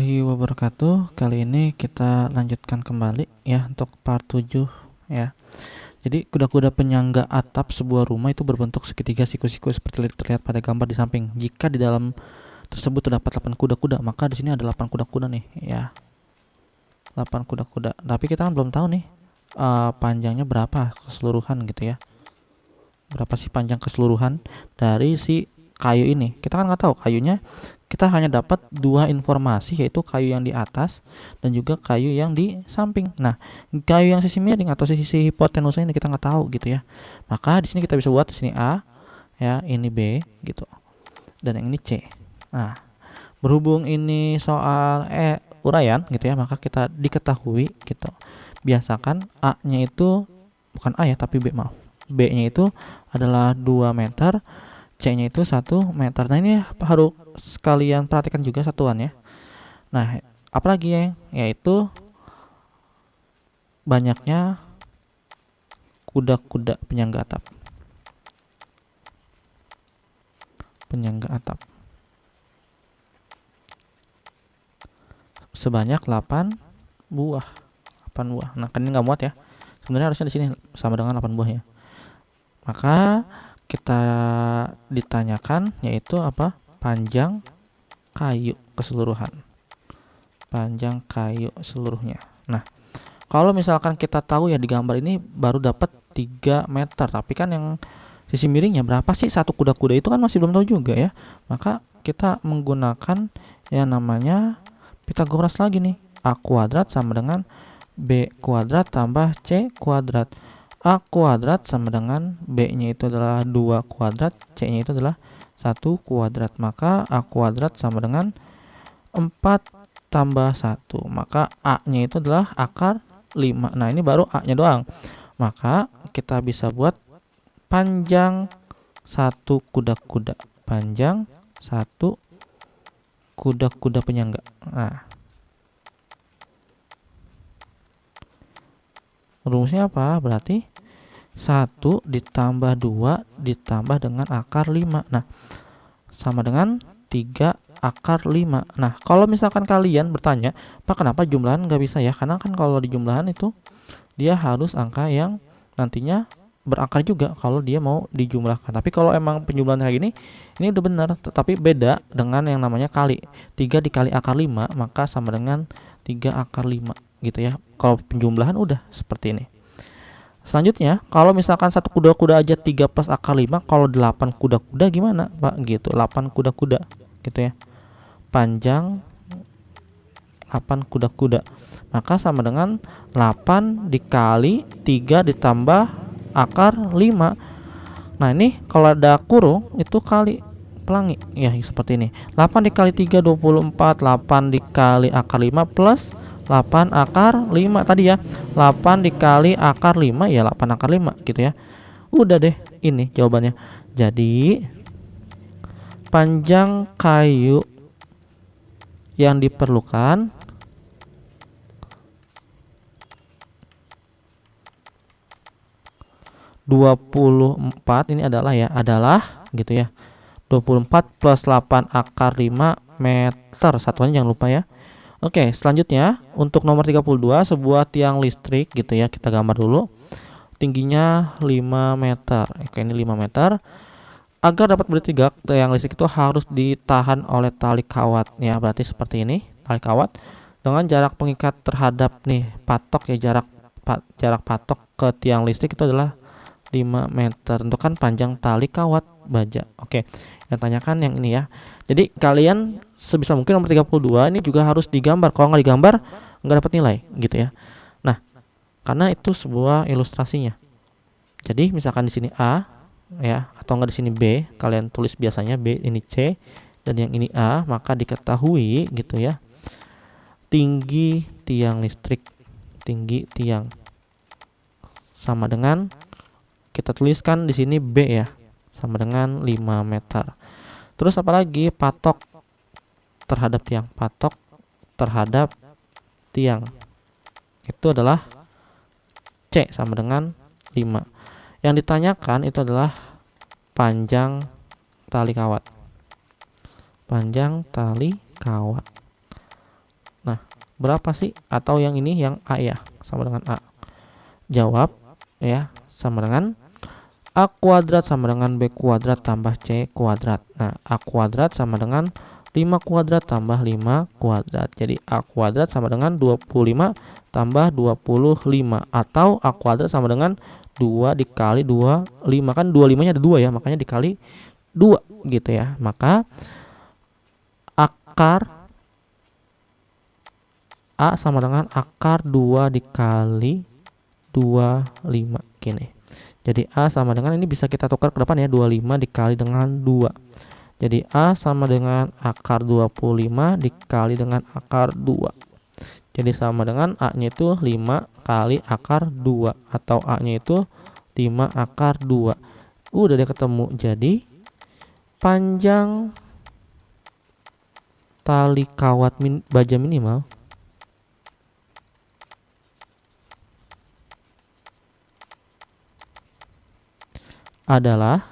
warahmatullahi wabarakatuh. Kali ini kita lanjutkan kembali ya untuk part 7 ya. Jadi kuda-kuda penyangga atap sebuah rumah itu berbentuk segitiga siku-siku seperti terlihat pada gambar di samping. Jika di dalam tersebut terdapat 8 kuda-kuda, maka di sini ada 8 kuda-kuda nih ya. 8 kuda-kuda. Tapi kita kan belum tahu nih panjangnya berapa keseluruhan gitu ya. Berapa sih panjang keseluruhan dari si kayu ini? Kita kan nggak tahu kayunya. Kita hanya dapat dua informasi, yaitu kayu yang di atas dan juga kayu yang di samping. Nah, kayu yang sisi miring atau sisi hipotenusa ini kita nggak tahu gitu ya. Maka di sini kita bisa buat di sini A ya, ini B gitu, dan yang ini C. Nah, berhubung ini soal uraian gitu ya, maka kita diketahui gitu. Biasakan A-nya itu bukan A ya, tapi B, maaf. B-nya itu adalah 2 meter, C-nya itu 1 meter. Nah, ini harus sekalian perhatikan juga satuan ya. Nah, apalagi ya, yaitu banyaknya kuda-kuda penyangga atap. Penyangga atap. Sebanyak 8 buah. 8 buah. Nah, kan ini nggak muat ya. Sebenarnya harusnya di sini sama dengan 8 buah ya. Maka kita ditanyakan yaitu apa? Panjang kayu keseluruhan. Panjang kayu seluruhnya. Nah, kalau misalkan kita tahu ya di gambar ini baru dapat 3 meter, tapi kan yang sisi miringnya berapa sih satu kuda-kuda itu kan masih belum tahu juga ya. Maka kita menggunakan yang namanya Pitagoras lagi nih. A kuadrat sama dengan B kuadrat tambah C kuadrat. A kuadrat sama dengan B-nya itu adalah 2 kuadrat, C-nya itu adalah 1 kuadrat. Maka A kuadrat sama dengan 4 tambah 1. Maka A-nya itu adalah akar 5. Nah, ini baru A-nya doang. Maka kita bisa buat panjang 1 kuda-kuda. Panjang 1 kuda-kuda penyangga. Nah, rumusnya apa? Berarti 1 ditambah 2 ditambah dengan akar 5. Nah, sama dengan 3 akar 5. Nah, kalau misalkan kalian bertanya, Pak, kenapa jumlahan nggak bisa ya? Karena kan kalau di jumlahan itu dia harus angka yang nantinya berakar juga kalau dia mau dijumlahkan. Tapi kalau emang penjumlahan kayak gini, ini udah benar. Tetapi beda dengan yang namanya kali. 3 dikali akar 5, maka sama dengan 3 akar 5 gitu ya. Kalau penjumlahan udah seperti ini. Selanjutnya, kalau misalkan satu kuda-kuda aja 3 plus akar 5, kalau 8 kuda-kuda gimana, Pak? Gitu, 8 kuda-kuda gitu ya. Panjang 8 kuda-kuda. Maka sama dengan 8 dikali 3 ditambah akar 5. Nah, ini kalau ada kurung itu kali pelangi ya, seperti ini. 8 dikali 3 24, 8 dikali akar 5 plus 8 akar 5 tadi ya. 8 dikali akar 5 ya 8 akar 5 gitu ya. Udah deh, ini jawabannya. Jadi panjang kayu yang diperlukan 24, ini adalah ya, adalah gitu ya. 24 plus 8 akar 5 meter. Satuannya jangan lupa ya. Oke, selanjutnya untuk nomor 32, sebuah tiang listrik gitu ya. Kita gambar dulu. Tingginya 5 meter. Oke, ini 5 meter. Agar dapat bertegak, tiang listrik itu harus ditahan oleh tali kawat ya. Berarti seperti ini, tali kawat dengan jarak pengikat terhadap nih patok ya, jarak patok ke tiang listrik itu adalah 5 meter. Tentukan panjang tali kawat baja. Oke, yang tanyakan yang ini ya. Jadi kalian sebisa mungkin nomor 32 ini juga harus digambar. Kalau nggak digambar nggak dapat nilai gitu ya. Nah, karena itu sebuah ilustrasinya. Jadi misalkan di sini A ya, atau enggak di sini B, kalian tulis biasanya B, ini C, dan yang ini A, maka diketahui gitu ya. Tinggi tiang listrik, tinggi tiang sama dengan, kita tuliskan di sini B ya, sama dengan 5 meter. Terus apalagi patok terhadap tiang, patok terhadap tiang itu adalah C sama dengan 5. Yang ditanyakan itu adalah panjang tali kawat. Panjang tali kawat. Nah, berapa sih? Atau yang ini yang A ya, sama dengan A. Jawab ya, sama dengan A kuadrat sama dengan B kuadrat tambah C kuadrat. Nah, A kuadrat sama dengan 5 kuadrat tambah 5 kuadrat. Jadi A kuadrat sama dengan 25 tambah 25. Atau A kuadrat sama dengan 2 dikali 25. Kan 25 nya ada 2 ya, makanya dikali 2 gitu ya. Maka akar A sama dengan akar 2 dikali 25 gini. Jadi A sama dengan, ini bisa kita tukar ke depan ya, 25 dikali dengan 2. Jadi A sama dengan akar 25 dikali dengan akar 2. Jadi sama dengan A-nya itu 5 kali akar 2. Atau A-nya itu 5 akar 2. Udah deh ketemu. Jadi panjang tali kawat baja minimal adalah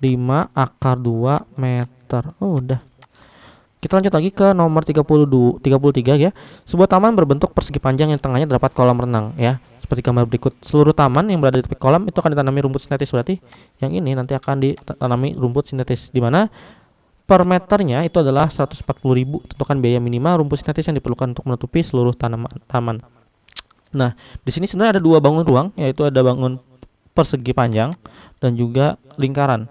5 akar 2 meter. Oh, udah. Kita lanjut lagi ke nomor 33 ya. Sebuah taman berbentuk persegi panjang yang tengahnya terdapat kolam renang ya. Seperti gambar berikut. Seluruh taman yang berada di tepi kolam itu akan ditanami rumput sintetis. Berarti yang ini nanti akan ditanami rumput sintetis, di mana per meternya itu adalah 140.000. Tentukan biaya minimal rumput sintetis yang diperlukan untuk menutupi seluruh taman. Nah, di sini sebenarnya ada dua bangun ruang, yaitu ada bangun persegi panjang dan juga lingkaran.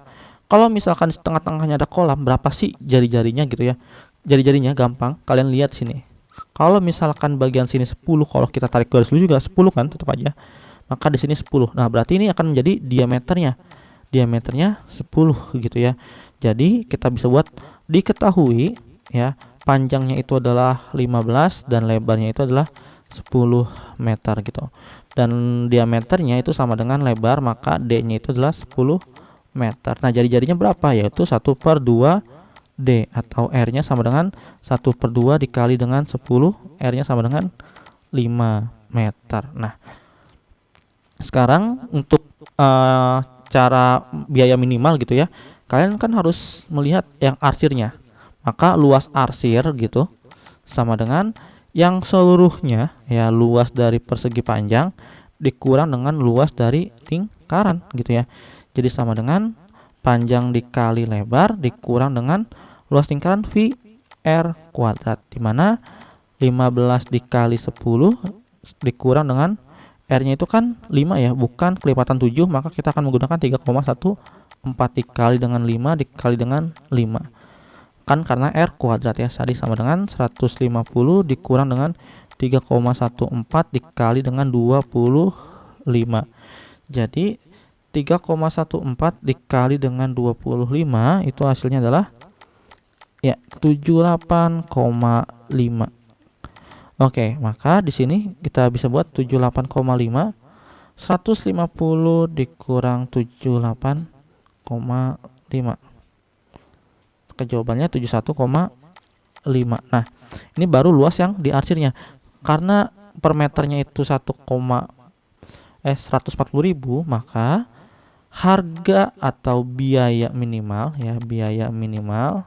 Kalau misalkan di tengah-tengahnya ada kolam, berapa sih jari-jarinya gitu ya? Jari-jarinya gampang, kalian lihat sini. Kalau misalkan bagian sini 10, kalau kita tarik garis dulu juga 10 kan, tetap aja. Maka di sini 10. Nah, berarti ini akan menjadi diameternya. Diameternya 10 gitu ya. Jadi, kita bisa buat diketahui ya, panjangnya itu adalah 15 dan lebarnya itu adalah 10 meter gitu. Dan diameternya itu sama dengan lebar, maka D-nya itu adalah 10 meter. Nah, jari-jarinya berapa? Yaitu 1/2 D, atau R-nya sama dengan 1/2 dikali dengan 10, R-nya sama dengan 5 meter. Nah, sekarang untuk cara biaya minimal gitu ya, kalian kan harus melihat yang arsirnya. Maka luas arsir gitu sama dengan yang seluruhnya ya, luas dari persegi panjang dikurang dengan luas dari lingkaran gitu ya. Jadi sama dengan panjang dikali lebar dikurang dengan luas lingkaran V R kuadrat, dimana 15 dikali 10 dikurang dengan R-nya itu kan 5 ya, bukan kelipatan 7, maka kita akan menggunakan 3,14 dikali dengan 5 dikali dengan 5. Kan karena R kuadrat ya, tadi sama dengan 150 dikurang dengan 3,14 dikali dengan 25. Jadi 3,14 dikali dengan 25 itu hasilnya adalah ya 78,5. Oke, maka di sini kita bisa buat 78,5, 150 dikurang 78,5. Maka jawabannya 71,5. Nah, ini baru luas yang di arsirnya. Karena per meternya itu 140.000, maka harga atau biaya minimal ya, biaya minimal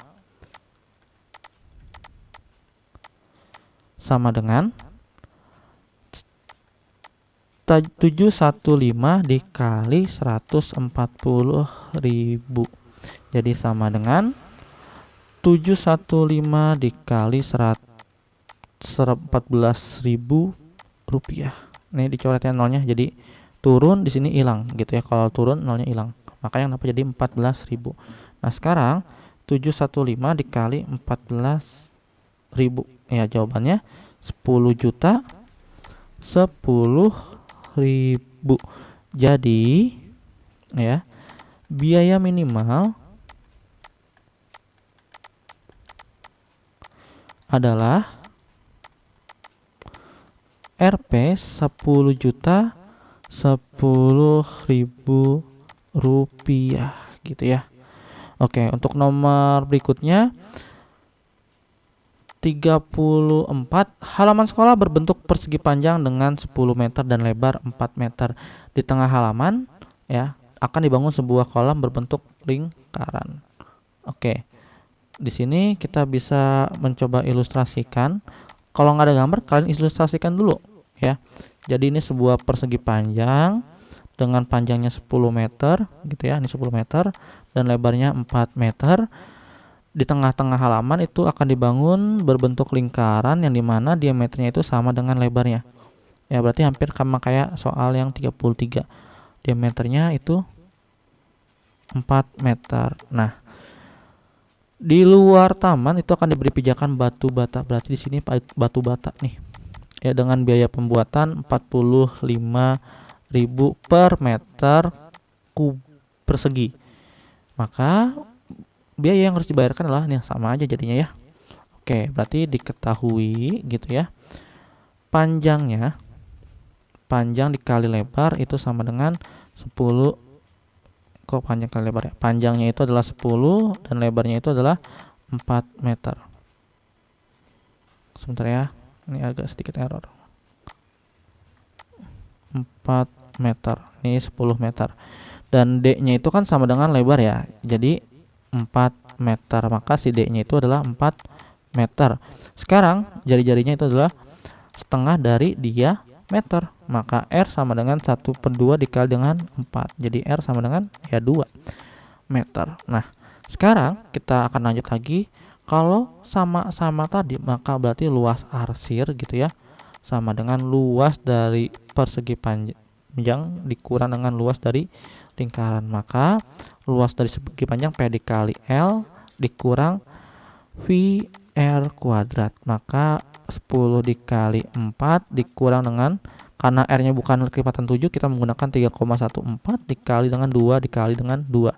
sama dengan 715 dikali 140.000. Jadi sama dengan 715 dikali 14.000 rupiah. Ini dicoretnya nolnya, jadi turun di sini hilang gitu ya. Kalau turun nolnya hilang, maka yang dapat jadi 14.000. Nah, sekarang 715 dikali 14.000 ya, jawabannya 10 juta 10.000. Jadi ya, biaya minimal adalah Rp 10 juta 10.000 rupiah gitu ya. Oke, untuk nomor berikutnya 34. Halaman sekolah berbentuk persegi panjang dengan 10 meter dan lebar 4 meter. Di tengah halaman ya akan dibangun sebuah kolam berbentuk lingkaran. Oke. di sini kita bisa mencoba ilustrasikan. Kalau nggak ada gambar, kalian ilustrasikan dulu ya. Jadi ini sebuah persegi panjang dengan panjangnya 10 meter gitu ya. Ini 10 meter dan lebarnya 4 meter. Di tengah-tengah halaman itu akan dibangun berbentuk lingkaran yang dimana diameternya itu sama dengan lebarnya. Ya berarti hampir sama kayak soal yang 33. Diameternya itu 4 meter. Nah, di luar taman itu akan diberi pijakan batu bata. Berarti di sini batu bata nih. Ya dengan biaya pembuatan 45.000 per meter persegi. Maka biaya yang harus dibayarkan adalah nih sama aja jadinya ya. Oke, berarti diketahui gitu ya. Panjang dikali lebar itu sama dengan 10. Kok panjang kali lebar ya? Panjangnya itu adalah 10 dan lebarnya itu adalah 4 meter. Sebentar ya. Ini agak sedikit error. 4 meter. Ini 10 meter. Dan D-nya itu kan sama dengan lebar ya. Jadi 4 meter. Maka si D-nya itu adalah 4 meter. Sekarang jari-jarinya itu adalah setengah dari diameter. Maka R sama dengan 1/2 dikali dengan 4. Jadi R sama dengan ya 2 meter. Nah, sekarang kita akan lanjut lagi. Kalau sama-sama tadi, maka berarti luas arsir gitu ya, sama dengan luas dari persegi panjang dikurang dengan luas dari lingkaran. Maka luas dari segi panjang P dikali L dikurang VR kuadrat. Maka 10 dikali 4 dikurang dengan, karena R nya bukan kelipatan 7, kita menggunakan 3,14 dikali dengan 2 dikali dengan 2.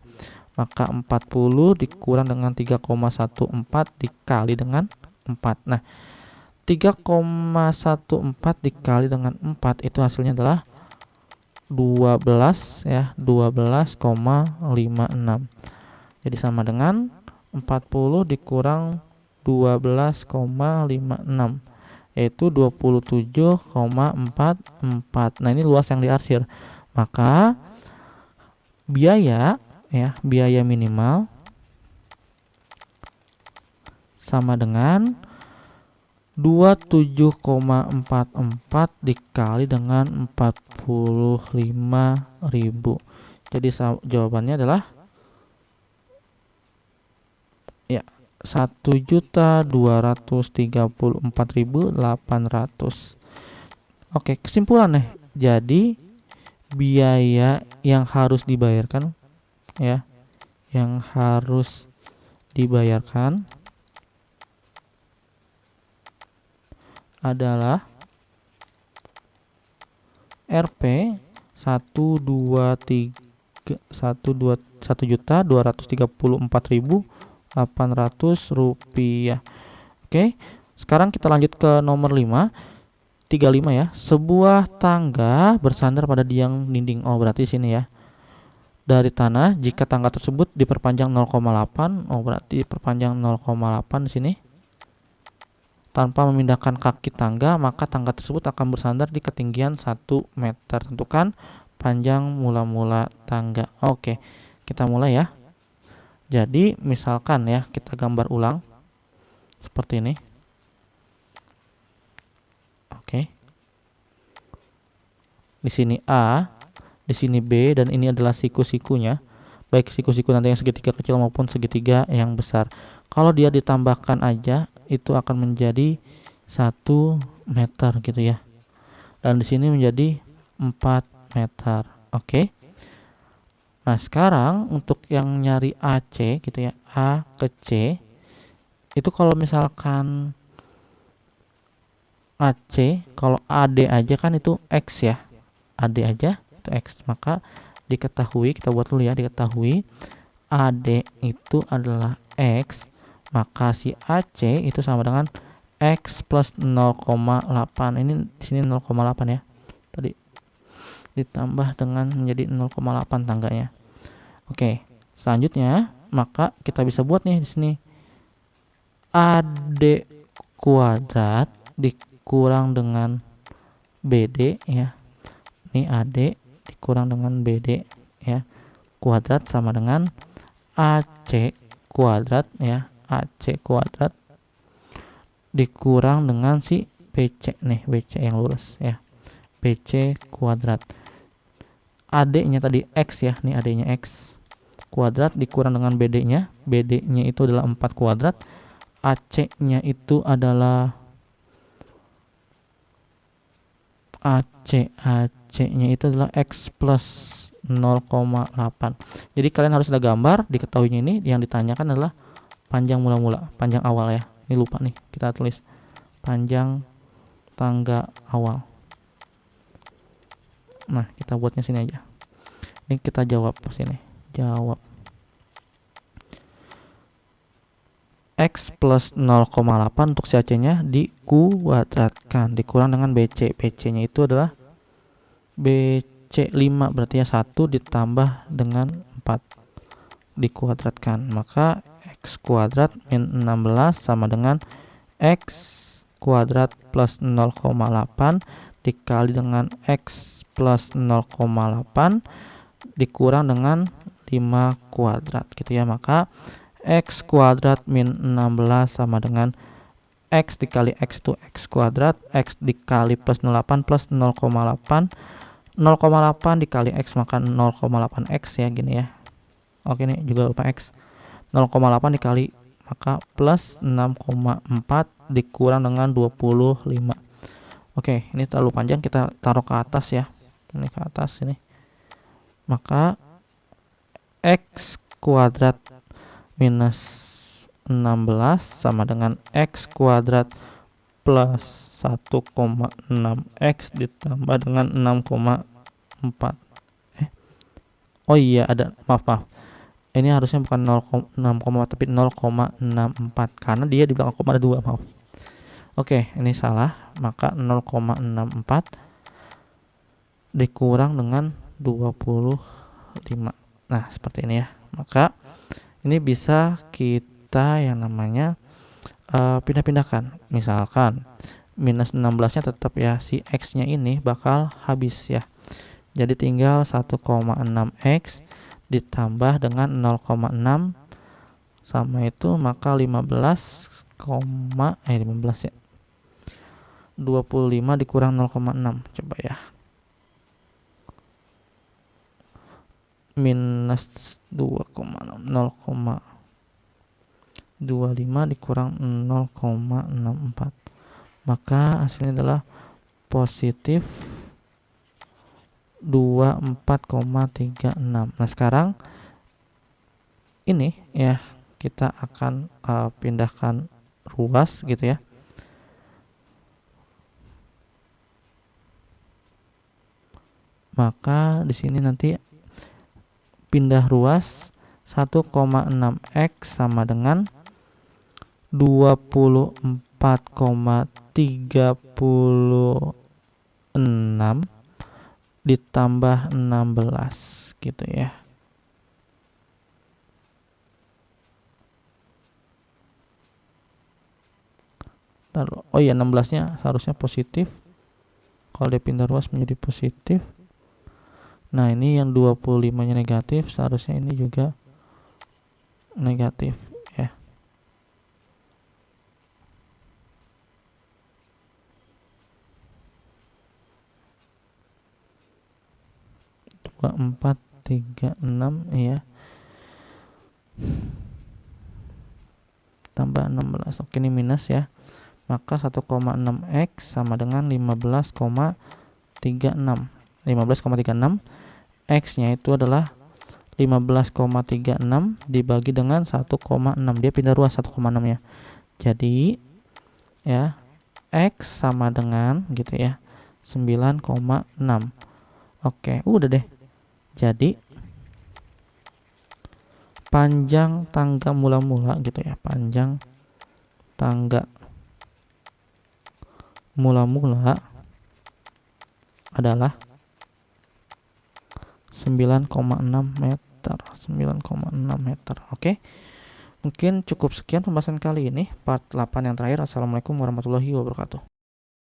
Maka 40 dikurang dengan 3,14 dikali dengan 4. Nah, 3,14 dikali dengan 4 itu hasilnya adalah 12 ya, 12,56. Jadi sama dengan 40 dikurang 12,56 yaitu 27,44. Nah, ini luas yang diarsir. Maka biaya minimal sama dengan 27,44 dikali dengan 45.000. Jadi jawabannya adalah ya 1.234.800. Oke, kesimpulannya. Jadi biaya yang harus dibayarkan ya, yang harus dibayarkan adalah Rp 1.234.800 rupiah. Oke, sekarang kita lanjut ke nomor 35 ya. Sebuah tangga bersandar pada tiang dinding. Oh, berarti sini ya. Dari tanah jika tangga tersebut diperpanjang 0,8. Oh, berarti diperpanjang 0,8 di sini. Tanpa memindahkan kaki tangga, maka tangga tersebut akan bersandar di ketinggian 1 meter. Tentukan panjang mula-mula tangga. Oke, kita mulai ya. Jadi misalkan ya, kita gambar ulang seperti ini. Oke. Di sini A, di sini B, dan ini adalah siku-sikunya. Baik siku-siku nanti yang segitiga kecil maupun segitiga yang besar. Kalau dia ditambahkan aja, itu akan menjadi 1 meter gitu ya. Dan di sini menjadi 4 meter. Oke. Nah, sekarang untuk yang nyari AC gitu ya, A ke C, itu kalau misalkan AC, kalau AD aja kan itu X ya. AD aja itu X. Maka diketahui, kita buat dulu ya, diketahui AD itu adalah X, maka si AC itu sama dengan X plus 0,8. Ini di sini 0,8 ya. Tadi ditambah dengan menjadi 0,8 tangganya. Oke, selanjutnya maka kita bisa buat nih di sini AD kuadrat dikurang dengan BD ya. Ini AD dikurang dengan BD ya, kuadrat sama dengan AC kuadrat ya, AC kuadrat dikurang dengan si BC nih, BC yang lurus ya, BC kuadrat. AD-nya tadi X ya, nih AD-nya X kuadrat dikurang dengan BD-nya, BD-nya itu adalah 4 kuadrat, AC-nya itu adalah AC-nya itu adalah X plus 0,8. Jadi kalian harus ada gambar, diketahuinya ini yang ditanyakan adalah panjang mula-mula, panjang awal ya. Ini lupa nih, kita tulis panjang tangga awal. Nah, kita buatnya sini aja. Ini kita jawab sini. Jawab. X plus 0,8 untuk si AC-nya dikuadratkan, dikurang dengan BC. BC-nya itu adalah BC 5, berarti ya 1 ditambah dengan 4 dikuadratkan. Maka X kuadrat min 16 sama dengan X kuadrat plus 0,8 dikali dengan X plus 0,8 dikurang dengan 5 kuadrat gitu ya. Maka X kuadrat min 16 sama dengan X dikali X itu X kuadrat, X dikali plus 08 plus 0,8 dikali X maka 0,8X ya gini ya. Oke, ini juga lupa X 0,8 dikali maka plus 6,4 dikurang dengan 25. Oke, ini terlalu panjang, kita taruh ke atas ya. Ini ke atas ini. Maka X kuadrat minus 16 sama dengan X kuadrat plus 1,6X ditambah dengan 6,4. Oh iya, ada maaf. Ini harusnya bukan 0,6, tapi 0,64 karena dia di belakang koma ada 2, maaf. Oke, ini salah. Maka 0,64 dikurang dengan 25. Nah, seperti ini ya. Maka ini bisa kita yang namanya pindah-pindahkan. Misalkan minus 16 nya tetap ya, si X nya ini bakal habis ya. Jadi tinggal 1,6X ditambah dengan 0,6 sama itu maka 15 ya. 25 dikurang 0,6 coba ya. Minus 2,6 0,25 dikurang 0,64 maka hasilnya adalah positif 24,36. Nah sekarang ini ya kita akan pindahkan ruas gitu ya. Maka di sini nanti pindah ruas 1,6X sama dengan 24,36 ditambah 16 gitu ya. Oh iya, 16 nya seharusnya positif. Kalau dia pindah ruas menjadi positif. Nah ini yang 25 nya negatif, seharusnya ini juga negatif ya. 436 ya tambah 16. Oke, ini minus ya. Maka 1,6X sama dengan 15,36. X nya itu adalah 15,36 dibagi dengan 1,6. Dia pindah ruas 1,6 ya. Jadi ya X sama dengan gitu ya 9,6. Oke, udah deh. Jadi panjang tangga mula-mula gitu ya, panjang tangga mula-mula adalah 9,6 meter. 9,6 meter. Oke. Mungkin cukup sekian pembahasan kali ini, part 8 yang terakhir. Assalamualaikum warahmatullahi wabarakatuh.